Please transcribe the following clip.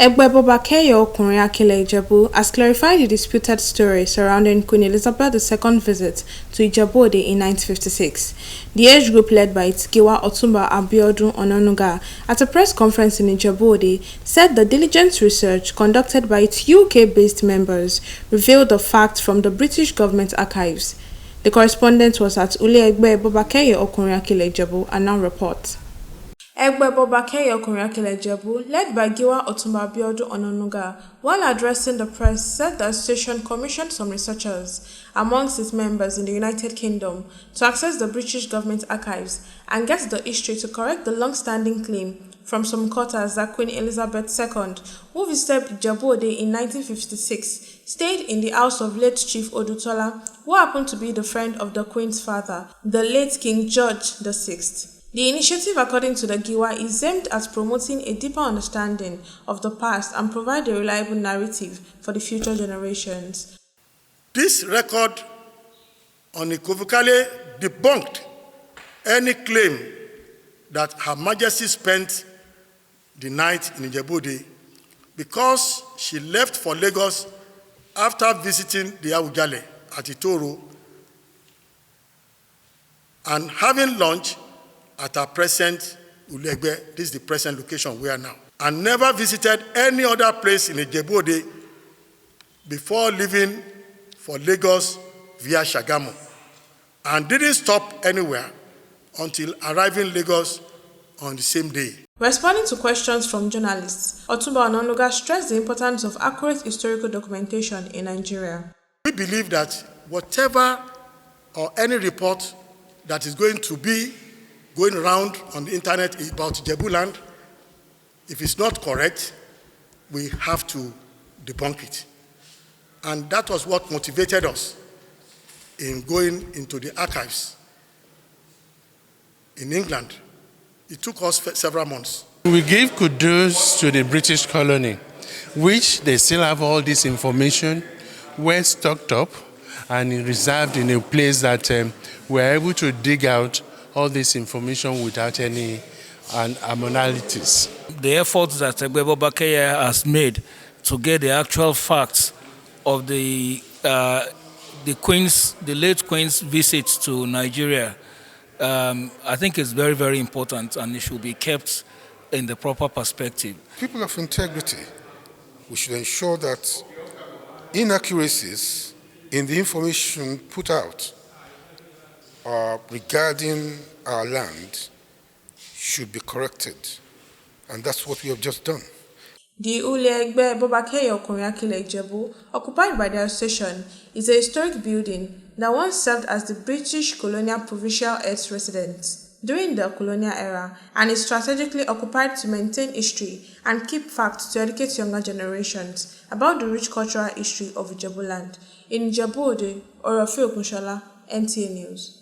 Egbe Bobakeye Okunrin Akile Ijebu has clarified the disputed story surrounding Queen Elizabeth II's visit to Ijebu in 1956. The age group led by its Giwa Otumba Abiodun Onanuga at a press conference in Ijebu said the diligent research conducted by its UK-based members revealed the facts from the British government archives. The correspondent was at Egbe Bobakeye Okunrin Akile Ijebu and now reports. Egbe Bobakeye Okunrin Akile Ijebu, led by Giwa Otumba Abiodun Onanuga, while addressing the press, said the association commissioned some researchers amongst its members in the United Kingdom to access the British government archives and get the history to correct the long-standing claim from some quarters that Queen Elizabeth II, who visited Ijebu in 1956, stayed in the house of late Chief Odutola, who happened to be the friend of the Queen's father, the late King George VI. The initiative, according to the Giwa, is aimed at promoting a deeper understanding of the past and provide a reliable narrative for the future generations. This record unequivocally debunked any claim that Her Majesty spent the night in Ijebu because she left for Lagos after visiting the Awujale at Itoro and having lunch at our present Ulegbe, this is the present location we are now, and never visited any other place in Ijebu before leaving for Lagos via Shagamu, and didn't stop anywhere until arriving Lagos on the same day. Responding to questions from journalists, Otumba Onanuga stressed the importance of accurate historical documentation in Nigeria. We believe that whatever or any report that is going to be going around on the internet about Ijebu land, if it's not correct, we have to debunk it. And that was what motivated us in going into the archives in England. It took us several months. We give kudos to the British colony, which they still have all this information well stocked up and reserved in a place that we're able to dig out all this information without any abnormalities. The efforts that Egbe Bobakeye has made to get the actual facts of the late Queen's visit to Nigeria, I think is very, very important, and it should be kept in the proper perspective. People of integrity, we should ensure that inaccuracies in the information put out regarding our land should be corrected, and that's what we have just done. The Egbe Bobakeye Okunrin Akile Ijebu, occupied by the association, is a historic building that once served as the British colonial provincial head's residence during the colonial era, and is strategically occupied to maintain history and keep facts to educate younger generations about the rich cultural history of Ijebu land. In Ijebu, Orofi Okunshola, NTA News.